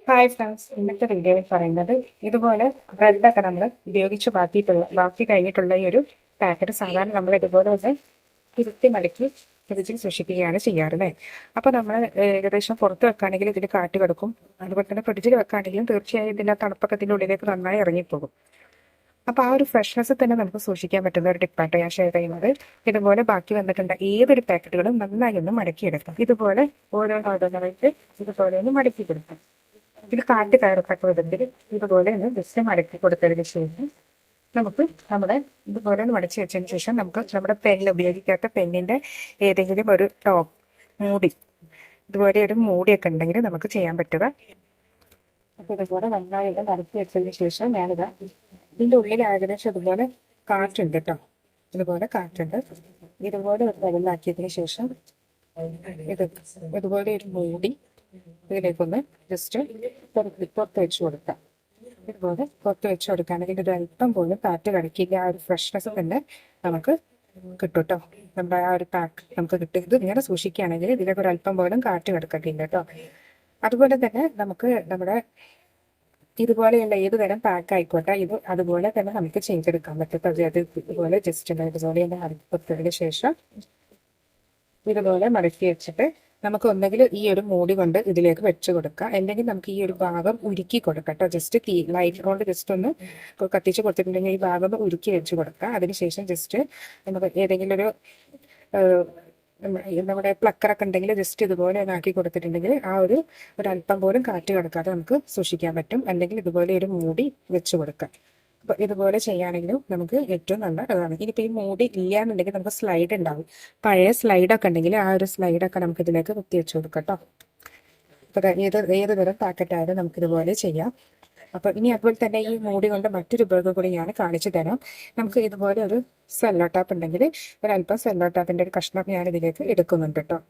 Hi friends, ഇന്നത്തെ വീഡിയോയിൽ പറയുന്നത് ഇതുപോലെ ബ്രെഡൊക്കെ നമ്മൾ ഉപയോഗിച്ച് ബാക്കി കഴിഞ്ഞിട്ടുള്ള ഈ ഒരു പാക്കറ്റ് സാധാരണ നമ്മൾ ഇതുപോലെ ഒന്ന് തിരുത്തി മടക്കി ഫ്രിഡ്ജിൽ സൂക്ഷിക്കുകയാണ് ചെയ്യാറുള്ളത്. അപ്പോൾ നമ്മൾ ഏകദേശം പുറത്ത് വെക്കുകയാണെങ്കിൽ ഇതിൽ കാറ്റ് കിടക്കും. അതുപോലെ തന്നെ ഫ്രിഡ്ജിൽ വെക്കുകയാണെങ്കിലും തീർച്ചയായും ഇതിൻ്റെ തണുപ്പൊക്കെ ഇതിൻ്റെ ഉള്ളിലേക്ക് നന്നായി ഇറങ്ങിപ്പോകും. അപ്പോൾ ആ ഒരു ഫ്രഷ്നെസ് തന്നെ നമുക്ക് സൂക്ഷിക്കാൻ പറ്റുന്ന ഒരു ടിപ്പായിട്ട് ഞാൻ ഷെയർ ചെയ്യുന്നത്. ഇതുപോലെ ബാക്കി വന്നിട്ടുണ്ട് ഏതൊരു പാക്കറ്റുകളും നന്നായി ഒന്ന് മടക്കിയെടുക്കാം. ഇതുപോലെ ഓരോന്നായിട്ട് ഇതുപോലെ ഒന്ന് മടക്കി കൊടുക്കാം. ഇത് കാറ്റ് കയറത്തക്ക വിധത്തിൽ ഇതുപോലെ ഒന്ന് ജസ്റ്റ് മടക്കി കൊടുത്തതിന് ശേഷം നമുക്ക് ഇതുപോലെ ഒന്ന് മടക്കി വെച്ചതിന് ശേഷം നമുക്ക് നമ്മുടെ പെന്ന് ഉപയോഗിക്കാത്ത പെന്നിന്റെ ഏതെങ്കിലും ഒരു ടോപ്പ് മൂടി, ഇതുപോലെ ഒരു മൂടിയൊക്കെ ഉണ്ടെങ്കിൽ നമുക്ക് ചെയ്യാൻ പറ്റുക. അപ്പൊ ഇതുപോലെ നന്നായി മടക്കി വെച്ചതിന് ശേഷം ഞാനിതാ ഇതിന്റെ ഉള്ളിൽ ഏകദേശം ഇതുപോലെ കാറ്റുണ്ട് കേട്ടോ. ഇതുപോലെ കാറ്റുണ്ട്. ഇതുപോലെ ഒരു വെള്ളമാക്കിയതിന് ശേഷം ഇതുപോലെ ഒരു മൂടി ഇതിലേക്കൊന്ന് ജസ്റ്റ് പുറത്ത് വെച്ച് കൊടുക്കാം. ഇതുപോലെ പുറത്ത് വെച്ച് കൊടുക്കുകയാണെങ്കിൽ ഒരു അല്പം പോലും കാറ്റ് കടക്കില്ല. ആ ഒരു ഫ്രഷ്നെസ് തന്നെ നമുക്ക് കിട്ടും കേട്ടോ. നമ്മുടെ ആ ഒരു പാക്ക് നമുക്ക് കിട്ടും. ഇത് ഇങ്ങനെ സൂക്ഷിക്കുകയാണെങ്കിൽ ഇതിലേക്ക് ഒരു അല്പം പോലും കാറ്റ് കിടക്കില്ല കേട്ടോ. അതുപോലെ തന്നെ നമുക്ക് നമ്മുടെ ഇതുപോലെയുള്ള ഏത് തരം പാക്ക് ആയിക്കോട്ടെ, ഇത് അതുപോലെ തന്നെ നമുക്ക് ചെയ്തെടുക്കാൻ പറ്റും. അത് ഇതുപോലെ ജസ്റ്റ് ഇതുപോലെ തന്നെ അടപ്പത്തതിന് ശേഷം ഇതുപോലെ മടക്കി വെച്ചിട്ട് നമുക്ക് ഒന്നെങ്കിൽ ഈ ഒരു മൂടി കൊണ്ട് ഇതിലേക്ക് വെച്ച് കൊടുക്കാം, അല്ലെങ്കിൽ നമുക്ക് ഈ ഒരു ഭാഗം ഉരുക്കി കൊടുക്കാം കേട്ടോ. ജസ്റ്റ് ലൈറ്റ് കൊണ്ട് ജസ്റ്റ് ഒന്ന് കത്തിച്ച് കൊടുത്തിട്ടുണ്ടെങ്കിൽ ഈ ഭാഗം ഉരുക്കി വെച്ച് കൊടുക്കാം. അതിനുശേഷം ജസ്റ്റ് നമുക്ക് ഏതെങ്കിലും ഒരു നമ്മുടെ പ്ലക്കറൊക്കെ ഉണ്ടെങ്കിൽ ജസ്റ്റ് ഇതുപോലെ ആക്കി കൊടുത്തിട്ടുണ്ടെങ്കിൽ ആ ഒരു അല്പം പോലും കാറ്റ് കിടക്കാതെ നമുക്ക് സൂക്ഷിക്കാൻ പറ്റും. അല്ലെങ്കിൽ ഇതുപോലെ ഒരു മൂടി വെച്ച് കൊടുക്കാം. അപ്പോൾ ഇതുപോലെ ചെയ്യുകയാണെങ്കിലും നമുക്ക് ഏറ്റവും നല്ല അതാണ്. ഇനിയിപ്പോൾ ഈ മൂടി ഇല്ലയെന്നുണ്ടെങ്കിൽ നമുക്ക് സ്ലൈഡ് ഉണ്ടാവും. പഴയ സ്ലൈഡൊക്കെ ഉണ്ടെങ്കിൽ ആ ഒരു സ്ലൈഡൊക്കെ നമുക്ക് ഇതിലേക്ക് കുത്തി വെച്ച് കൊടുക്കാം കേട്ടോ. അപ്പോൾ ഏത് തരം പാക്കറ്റായാലും നമുക്കിതുപോലെ ചെയ്യാം. അപ്പോൾ ഇനി അതുപോലെ തന്നെ ഈ മൂടി കൊണ്ട് മറ്റൊരു ഉപയോഗം കൂടി ഞാൻ കാണിച്ചു തരാം. നമുക്ക് ഇതുപോലെ ഒരു സെല്ലോ ടാപ്പ് ഉണ്ടെങ്കിൽ ഒരല്പം സെല്ലോ ടാപ്പിൻ്റെ ഒരു കഷ്ണം ഞാൻ ഇതിലേക്ക് എടുക്കുന്നുണ്ട് കേട്ടോ.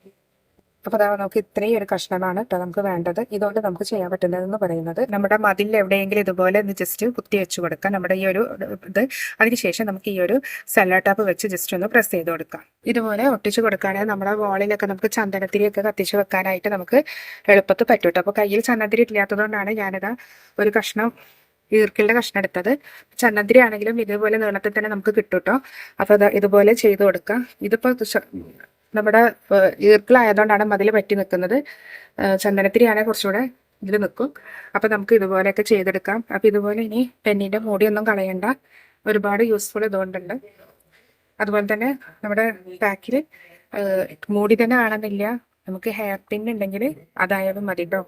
അപ്പോൾ നമുക്ക് ഇത്രയും ഒരു കഷ്ണമാണ് കേട്ടോ നമുക്ക് വേണ്ടത്. ഇതുകൊണ്ട് നമുക്ക് ചെയ്യാൻ പറ്റുന്നതെന്ന് പറയുന്നത് നമ്മുടെ മതിലിൽ എവിടെയെങ്കിലും ഇതുപോലെ ഒന്ന് ജസ്റ്റ് കുത്തി വെച്ച് കൊടുക്കാം നമ്മുടെ ഈ ഒരു ഇത്. അതിനുശേഷം നമുക്ക് ഈ ഒരു സെല്ലോ ടാപ്പ് വെച്ച് ജസ്റ്റ് ഒന്ന് പ്രസ് ചെയ്ത് കൊടുക്കാം. ഇതുപോലെ ഒട്ടിച്ച് കൊടുക്കുകയാണെങ്കിൽ നമ്മുടെ വാളിലൊക്കെ നമുക്ക് ചന്ദനത്തിരിയൊക്കെ കത്തിച്ച് വെക്കാനായിട്ട് നമുക്ക് എളുപ്പത്തിൽ പറ്റും കേട്ടോ. അപ്പോൾ കയ്യിൽ ചന്ദനത്തിരി ഇല്ലാത്തതുകൊണ്ടാണ് ഞാനിതാ ഒരു കഷ്ണം ഈർക്കിളിന്റെ കഷ്ണം എടുത്തത്. ചന്ദനത്തിരി ആണെങ്കിലും ഇതുപോലെ നീളത്തിൽ തന്നെ നമുക്ക് കിട്ടും കേട്ടോ. അപ്പോൾ ഇതുപോലെ ചെയ്ത് കൊടുക്കാം. ഇതിപ്പോൾ നമ്മുടെ ഈർക്കിളായതുകൊണ്ടാണ് മതിൽ പറ്റി നിൽക്കുന്നത്. ചന്ദനത്തിരിയാണെങ്കിൽ കുറച്ചുകൂടെ ഇതിൽ നിൽക്കും. അപ്പം നമുക്ക് ഇതുപോലെയൊക്കെ ചെയ്തെടുക്കാം. അപ്പം ഇതുപോലെ ഇനി പെന്നിൻ്റെ മൂടിയൊന്നും കളയണ്ട, ഒരുപാട് യൂസ്ഫുൾ ഇതുകൊണ്ടുണ്ട്. അതുപോലെ തന്നെ നമ്മുടെ പാക്കിൽ മൂടി തന്നെ ആണെന്നില്ല, നമുക്ക് ഹെയർ പിൻ ഉണ്ടെങ്കിൽ അതായാലും മതി കേട്ടോ.